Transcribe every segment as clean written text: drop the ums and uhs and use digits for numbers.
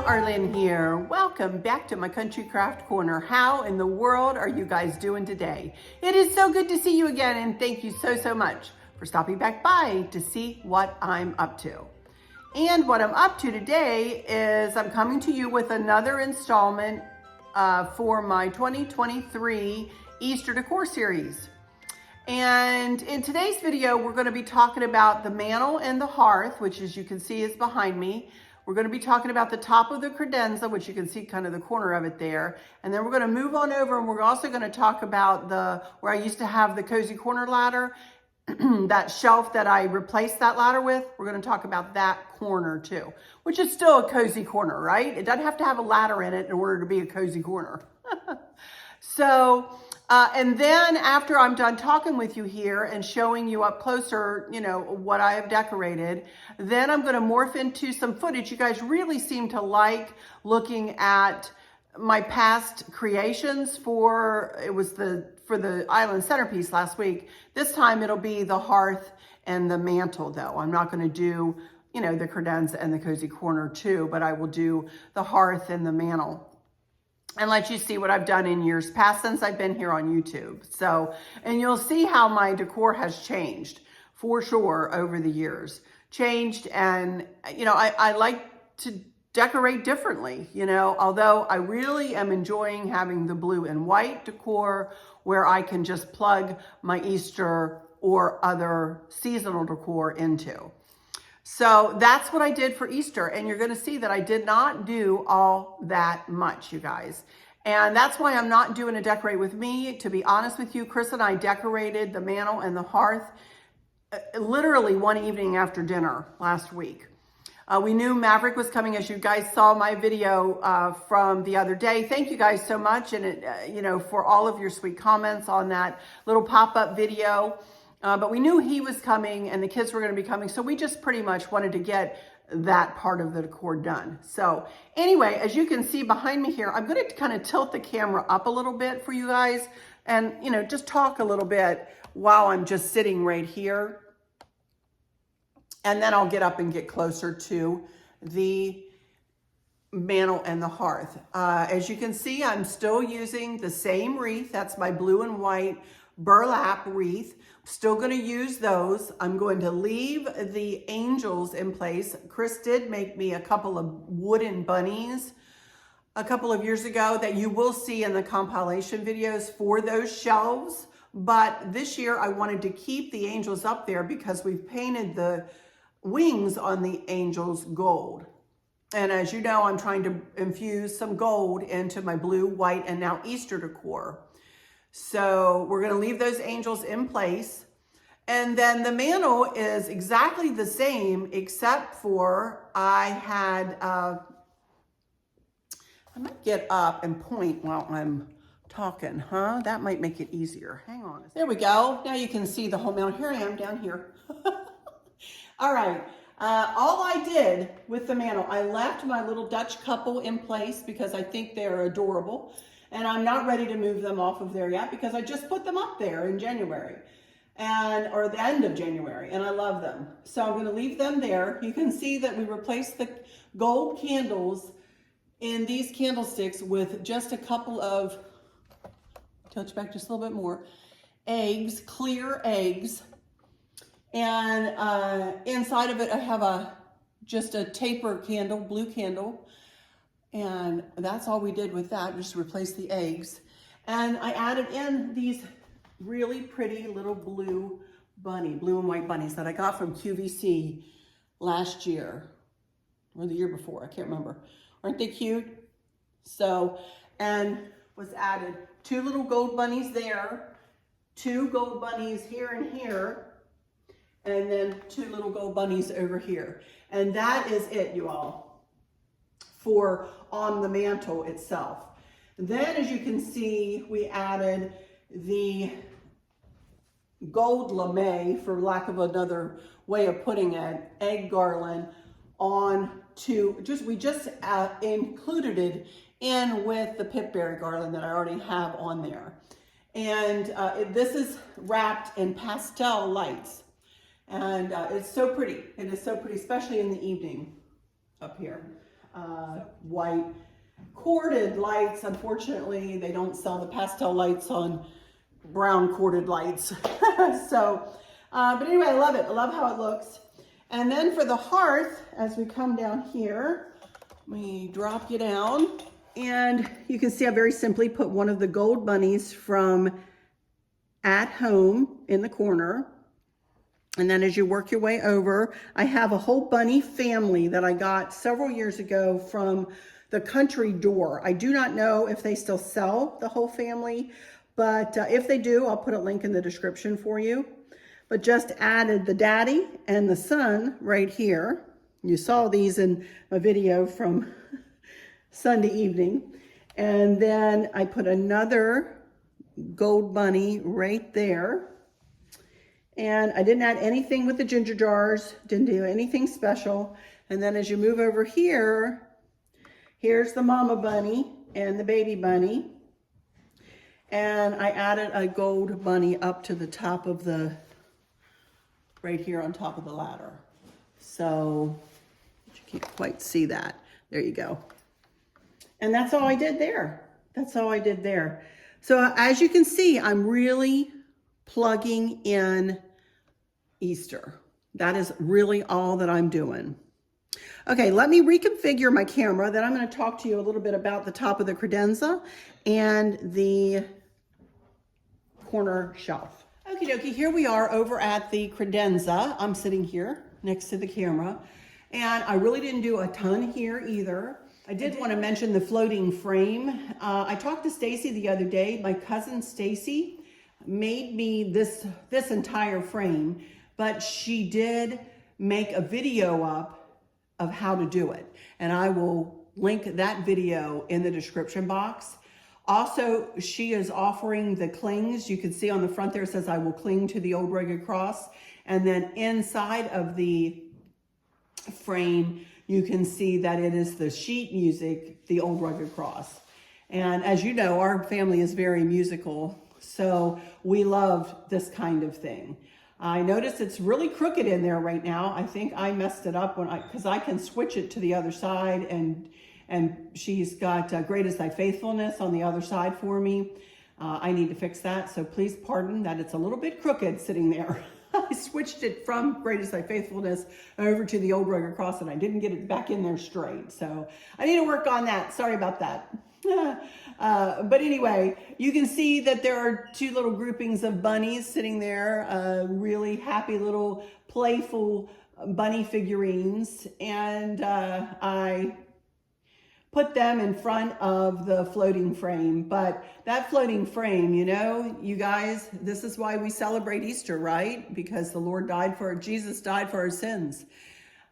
Arlynn here. Welcome back to my Country Craft Corner. How in the world are you guys doing today? It is so good to see you again, and thank you so much for stopping back by to see what I'm up to. And what I'm up to today is I'm coming to you with another installment for my 2023 Easter Decor series. And in today's video, we're going to be talking about the mantle and the hearth, which as you can see is behind me. We're going to be talking about the top of the credenza, which you can see kind of the corner of it there. And then we're going to move on over, and we're also going to talk about where I used to have the cozy corner ladder, that shelf that I replaced that ladder with. We're going to talk about that corner too, which is still a cozy corner, right? It doesn't have to have a ladder in it in order to be a cozy corner. And then after I'm done talking with you here and showing you up closer, you know, what I have decorated, then I'm going to morph into some footage. You guys really seem to like looking at my past creations for the island centerpiece last week. This time it'll be the hearth and the mantle though. I'm not going to do, you know, the credenza and the cozy corner too, but I will do the hearth and the mantle and let you see what I've done in years past since I've been here on YouTube. So, and you'll see how my decor has changed for sure over the years. Changed, and you know, I like to decorate differently, you know, although I really am enjoying having the blue and white decor where I can just plug my Easter or other seasonal decor into. So that's what I did for Easter, and you're going to see that I did not do all that much, you guys. And that's why I'm not doing a decorate with me. To be honest with you, Chris and I decorated the mantle and the hearth literally one evening after dinner last week. We knew Maverick was coming, as you guys saw my video from the other day. Thank you guys so much, and you know, for all of your sweet comments on that little pop-up video. But we knew he was coming and the kids were going to be coming, so we just pretty much wanted to get that part of the decor done. So anyway, as you can see behind me here, I'm going to kind of tilt the camera up a little bit for you guys and, you know, just talk a little bit while I'm just sitting right here. And then I'll get up and get closer to the mantle and the hearth. As you can see, I'm still using the same wreath. That's my blue and white burlap wreath. Still going to use those. I'm going to leave the angels in place. Chris did make me a couple of wooden bunnies a couple of years ago that you will see in the compilation videos for those shelves. But this year I wanted to keep the angels up there because we've painted the wings on the angels gold. And as you know, I'm trying to infuse some gold into my blue, white, and now Easter decor. So we're going to leave those angels in place. And then the mantle is exactly the same, except for I might get up and point while I'm talking, huh? That might make it easier. Hang on. There we go. Now you can see the whole mantle. Here I am down here. All right. All I did with the mantle, I left my little Dutch couple in place because I think they're adorable. And I'm not ready to move them off of there yet because I just put them up there in January or the end of January, and I love them. So I'm going to leave them there. You can see that we replaced the gold candles in these candlesticks with just a couple of, touch back just a little bit more, eggs, clear eggs. And inside of it, I have just a taper candle, blue candle. And that's all we did with that, just replace the eggs. And I added in these really pretty little blue and white bunnies that I got from QVC last year, or the year before, I can't remember. Aren't they cute? So, and was added 2 little gold bunnies there, 2 gold bunnies here and here, and then 2 little gold bunnies over here. And that is it, you all, for on the mantle itself. Then, as you can see, we added the gold lame, for lack of another way of putting it, egg garland on to, we just included it in with the Pip Berry garland that I already have on there. And this is wrapped in pastel lights. And it's so pretty. It is so pretty, especially in the evening up here. white corded lights. Unfortunately, they don't sell the pastel lights on brown corded lights. So, but anyway, I love it. I love how it looks. And then for the hearth, as we come down here, we drop you down, and you can see I very simply put one of the gold bunnies from At Home in the corner. And then as you work your way over, I have a whole bunny family that I got several years ago from the Country Door. I do not know if they still sell the whole family, but if they do, I'll put a link in the description for you. But just added the daddy and the son right here. You saw these in a video from Sunday evening. And then I put another gold bunny right there. And I didn't add anything with the ginger jars, didn't do anything special. And then as you move over here, here's the mama bunny and the baby bunny. And I added a gold bunny up to the top of the, right here on top of the ladder. So you can't quite see that. There you go. And that's all I did there. That's all I did there. So as you can see, I'm really plugging in Easter. That is really all that I'm doing. Okay, let me reconfigure my camera. Then I'm going to talk to you a little bit about the top of the credenza and the corner shelf. Okie dokie, here we are over at the credenza. I'm sitting here next to the camera, and I really didn't do a ton here either. I did want to mention the floating frame. I talked to Stacey the other day. My cousin Stacey made me this entire frame, but she did make a video up of how to do it. And I will link that video in the description box. Also, she is offering the clings. You can see on the front there, it says, I will cling to the old rugged cross. And then inside of the frame, you can see that it is the sheet music, the old rugged cross. And as you know, our family is very musical, so we loved this kind of thing. I noticed it's really crooked in there right now. I think I messed it up because I can switch it to the other side, and she's got Great is Thy Faithfulness on the other side for me. I need to fix that, so please pardon that it's a little bit crooked sitting there. I switched it from Great is Thy Faithfulness over to the old rugged cross, and I didn't get it back in there straight. So I need to work on that. Sorry about that. But anyway, you can see that there are two little groupings of bunnies sitting there, really happy little playful bunny figurines. And I put them in front of the floating frame. But that floating frame, you know, you guys, this is why we celebrate Easter, right? Because the Lord Jesus died for our sins.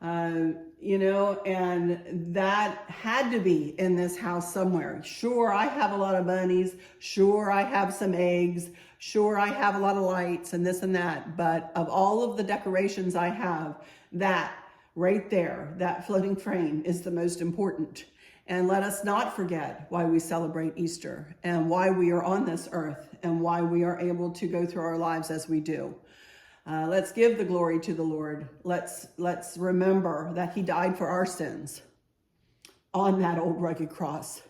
You know, and that had to be in this house somewhere. Sure, I have a lot of bunnies. Sure, I have some eggs. Sure, I have a lot of lights and this and that. But of all of the decorations I have, that right there, that floating frame is the most important. And let us not forget why we celebrate Easter and why we are on this earth and why we are able to go through our lives as we do. Let's give the glory to the Lord. Let's remember that he died for our sins on that old rugged cross.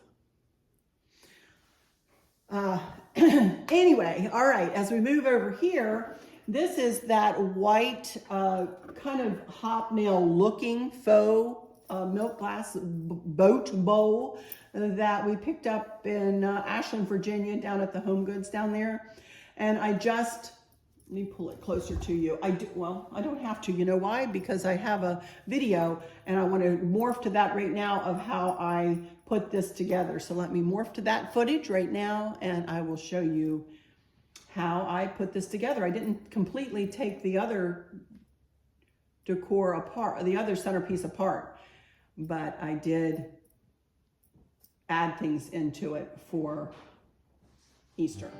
Anyway, all right, as we move over here, this is that white kind of hobnail looking faux milk glass boat bowl that we picked up in Ashland, Virginia, down at the Home Goods down there. And let me pull it closer to you. I don't have to. You know why? Because I have a video and I want to morph to that right now of how I put this together. So let me morph to that footage right now and I will show you how I put this together. I didn't completely take the other decor apart, the other centerpiece apart, but I did add things into it for Easter.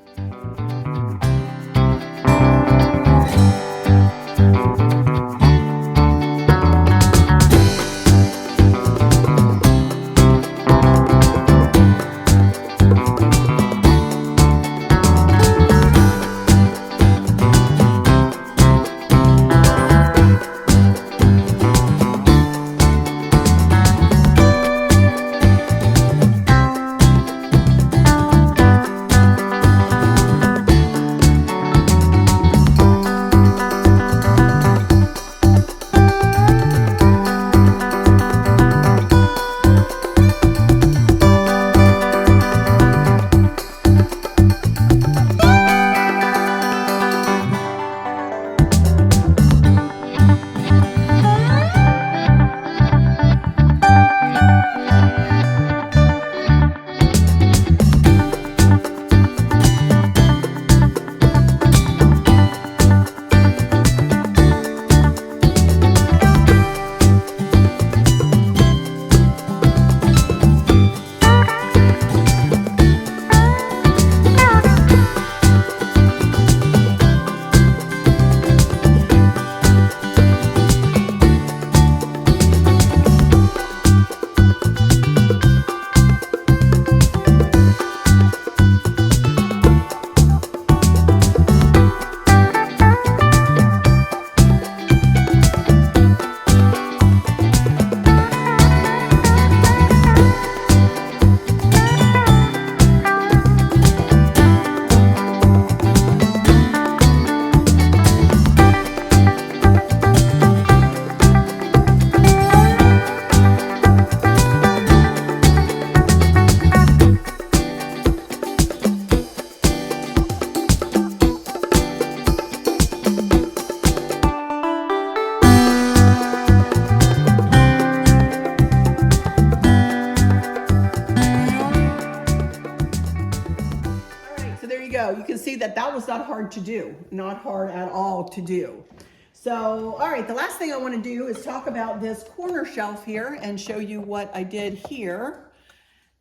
You can see that that was not hard to do, not hard at all to do. So, all right, the last thing I want to do is talk about this corner shelf here and show you what I did here.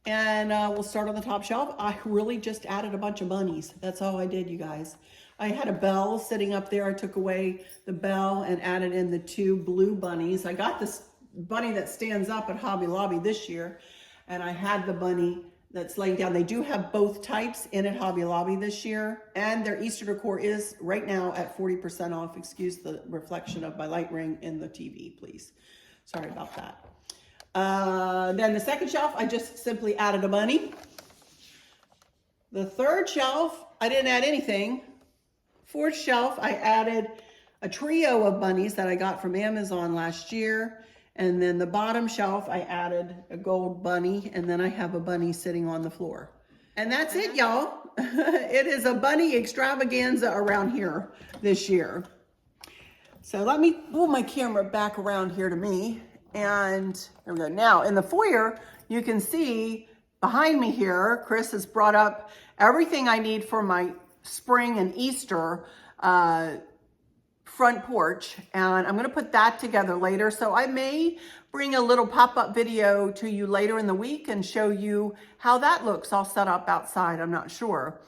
And we'll start on the top shelf. I really just added a bunch of bunnies. That's all I did, you guys. I had a bell sitting up there. I took away the bell and added in the 2 blue bunnies. I got this bunny that stands up at Hobby Lobby this year, and I had the bunny that's laying down. They do have both types in at Hobby Lobby this year, and their Easter decor is right now at 40% off. Excuse the reflection of my light ring in the TV, please. Sorry about that. Then the second shelf, I just simply added a bunny. The third shelf, I didn't add anything. Fourth shelf, I added a trio of bunnies that I got from Amazon last year. And then the bottom shelf, I added a gold bunny, and then I have a bunny sitting on the floor. And that's it, y'all. It is a bunny extravaganza around here this year. So let me pull my camera back around here to me. And there we go. Now, in the foyer, you can see behind me here, Chris has brought up everything I need for my spring and Easter front porch, and I'm going to put that together later. So I may bring a little pop-up video to you later in the week and show you how that looks all set up outside. I'm not sure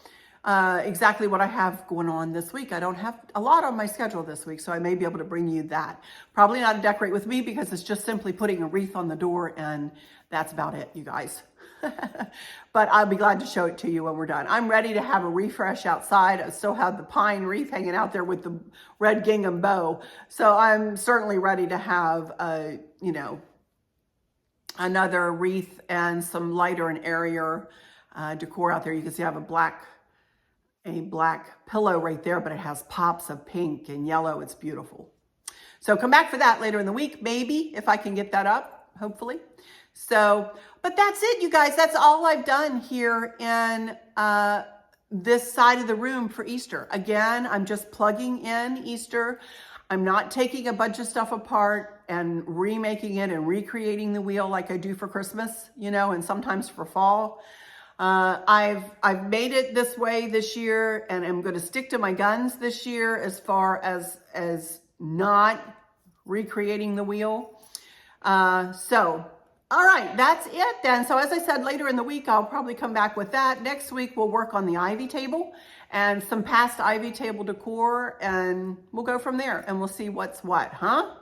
exactly what I have going on this week. I don't have a lot on my schedule this week, so I may be able to bring you that. Probably not a decorate with me, because it's just simply putting a wreath on the door, and that's about it, you guys. But I'll be glad to show it to you when we're done. I'm ready to have a refresh outside. I still have the pine wreath hanging out there with the red gingham bow. So I'm certainly ready to have another wreath and some lighter and airier decor out there. You can see I have a black pillow right there, but it has pops of pink and yellow. It's beautiful. So come back for that later in the week, maybe, if I can get that up, hopefully. So, but that's it, you guys. That's all I've done here in this side of the room for Easter. Again, I'm just plugging in Easter. I'm not taking a bunch of stuff apart and remaking it and recreating the wheel like I do for Christmas, and sometimes for fall. I've made it this way this year, and I'm going to stick to my guns this year as far as not recreating the wheel. All right, that's it then. So as I said, later in the week, I'll probably come back with that. Next week, we'll work on the ivy table and some past ivy table decor, and we'll go from there, and we'll see what's what, huh?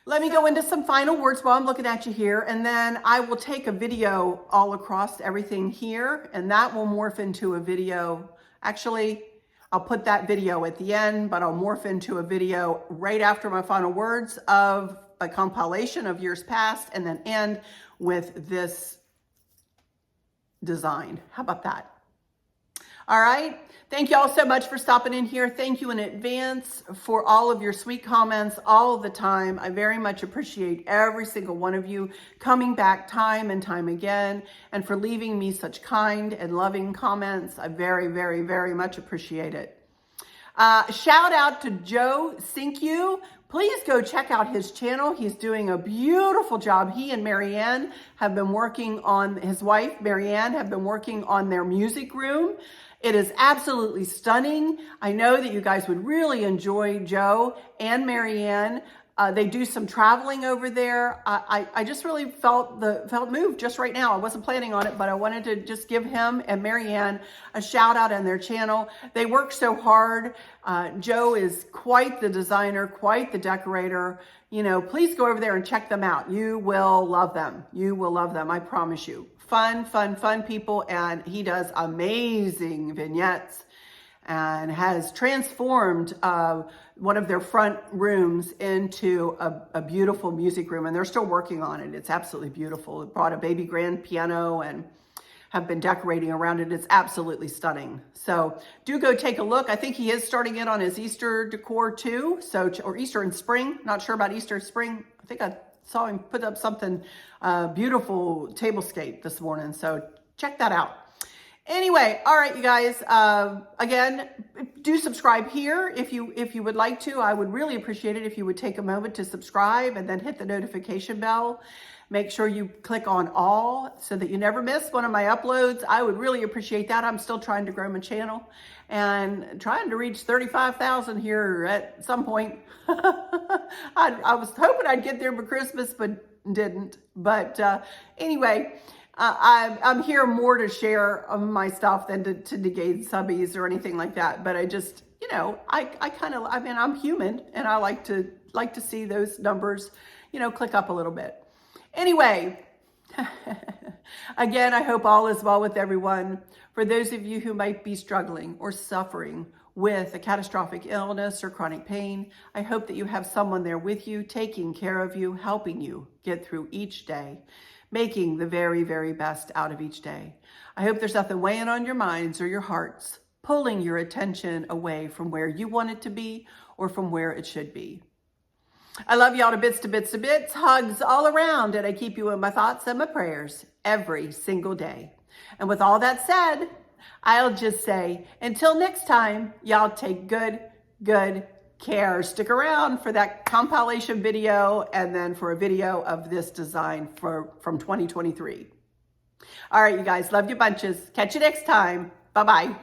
Let me go into some final words while I'm looking at you here, and then I will take a video all across everything here, and that will morph into a video. Actually, I'll put that video at the end, but I'll morph into a video right after my final words of a compilation of years past, and then end with this design. How about that? All right. Thank you all so much for stopping in here. Thank you in advance for all of your sweet comments all the time. I very much appreciate every single one of you coming back time and time again, and for leaving me such kind and loving comments. I very, very, very much appreciate it. Shout out to Joe Sinkyu. Please go check out his channel. He's doing a beautiful job. He and MaryAnn have been working on, his wife, MaryAnn, have been working on their music room. It is absolutely stunning. I know that you guys would really enjoy Joe and MaryAnn. They do some traveling over there. I just really felt moved just right now. I wasn't planning on it, but I wanted to just give him and MaryAnn a shout out on their channel. They work so hard. Joe is quite the designer, quite the decorator. You know, please go over there and check them out. You will love them. You will love them, I promise you. Fun, fun, fun people, and he does amazing vignettes and has transformed one of their front rooms into a beautiful music room, and they're still working on it. It's absolutely beautiful. It brought a baby grand piano and have been decorating around it. It's absolutely stunning. So do go take a look. I think he is starting it on his Easter decor too, or Easter and spring. Not sure about Easter spring. I think I saw him put up something beautiful tablescape this morning, so check that out. Anyway, all right, you guys, again, do subscribe here if you would like to. I would really appreciate it if you would take a moment to subscribe and then hit the notification bell. Make sure you click on all so that you never miss one of my uploads. I would really appreciate that. I'm still trying to grow my channel and trying to reach 35,000 here at some point. I was hoping I'd get there for Christmas, but didn't. But anyway, I'm here more to share my stuff than to negate subbies or anything like that. But I just, you know, I mean, I'm human, and I like to see those numbers, you know, click up a little bit. Anyway, again, I hope all is well with everyone. For those of you who might be struggling or suffering with a catastrophic illness or chronic pain, I hope that you have someone there with you, taking care of you, helping you get through each day, making the very, very best out of each day. I hope there's nothing weighing on your minds or your hearts, pulling your attention away from where you want it to be or from where it should be. I love y'all to bits, to bits, to bits. Hugs all around, and I keep you in my thoughts and my prayers every single day. And with all that said, I'll just say, until next time, y'all take good care. Stick around for that compilation video and then for a video of this design from 2023. All right, you guys, love you bunches. Catch you next time. Bye-bye.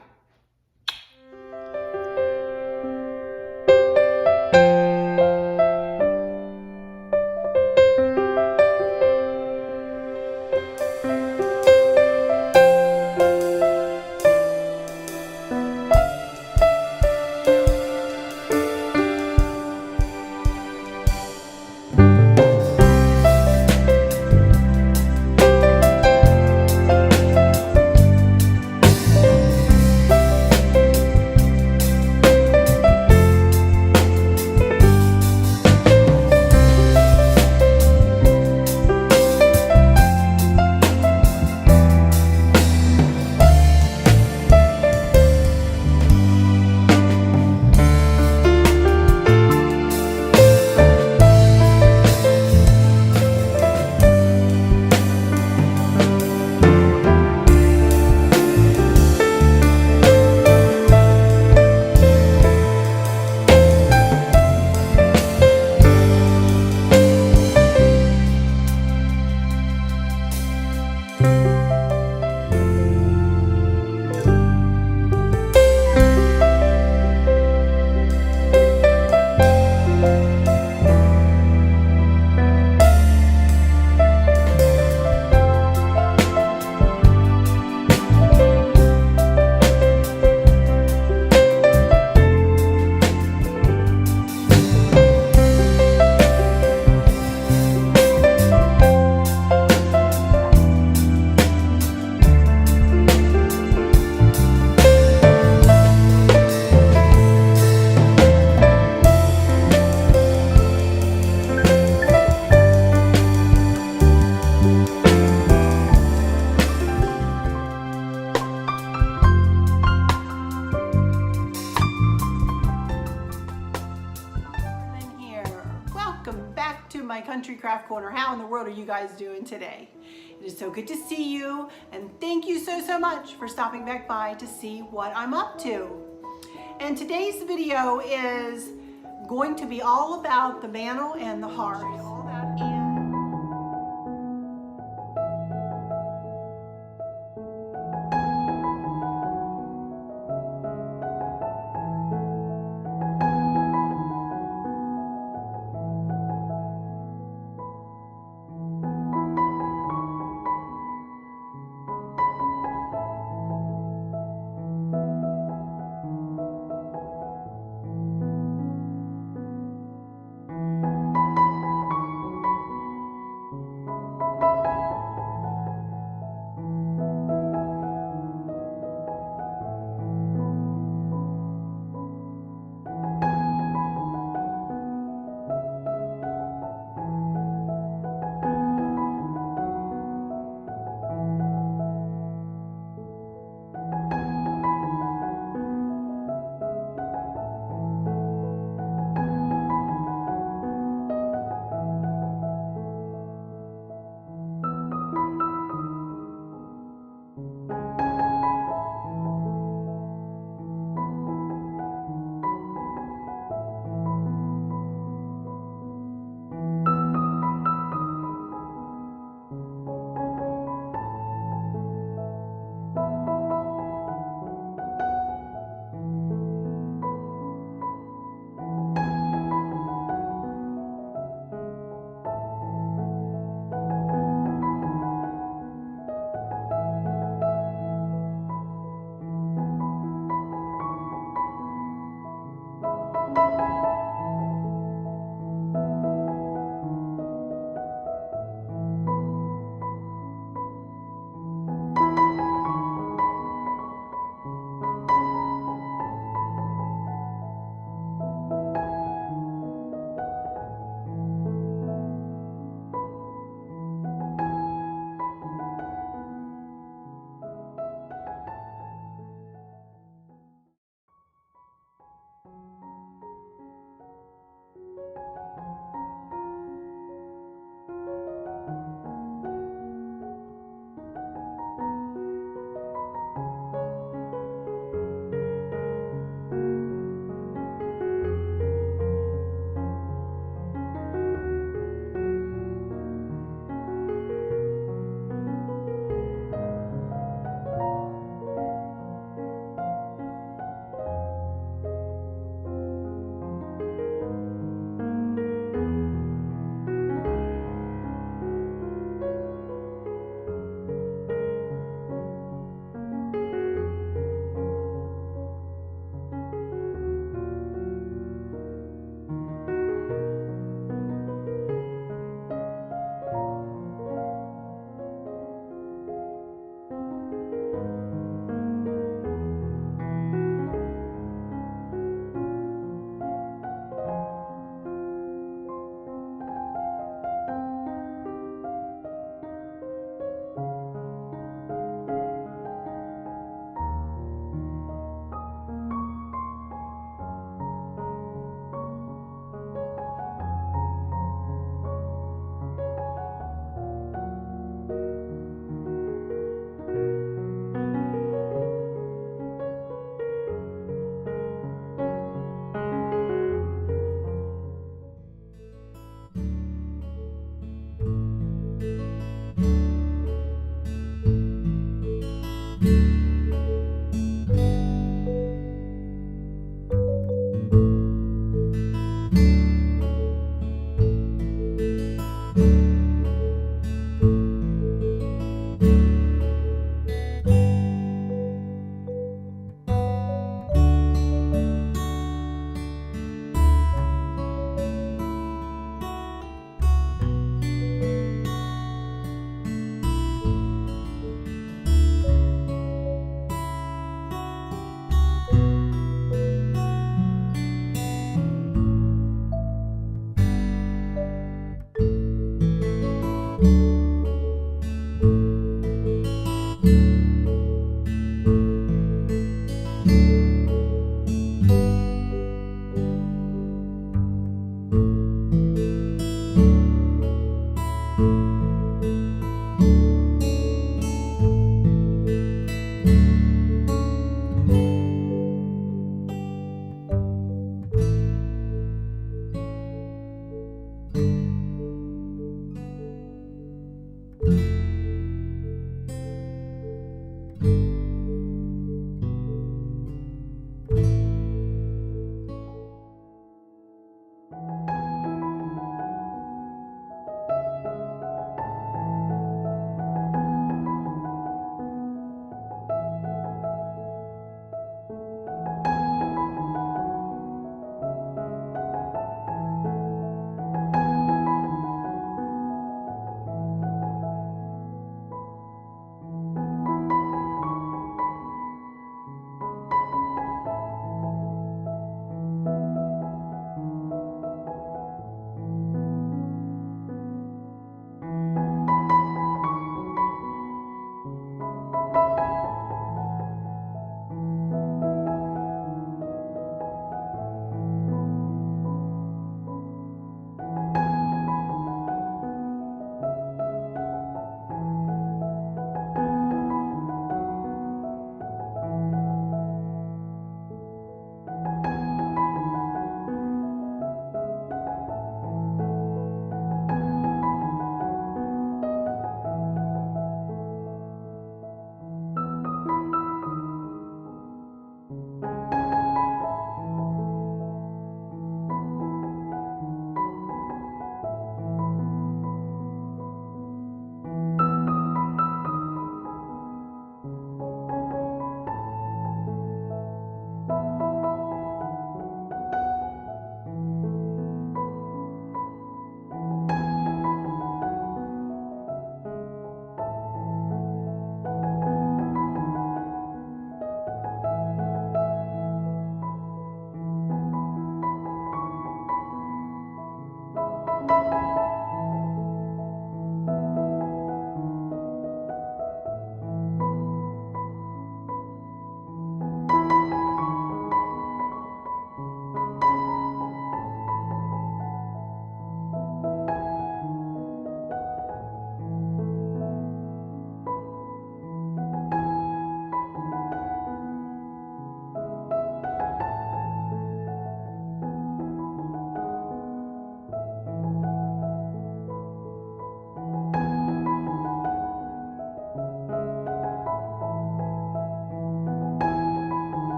My Country Craft Corner. How in the world are you guys doing today? It is so good to see you, and thank you so much for stopping back by to see what I'm up to. And today's video is going to be all about the mantel and the hearth.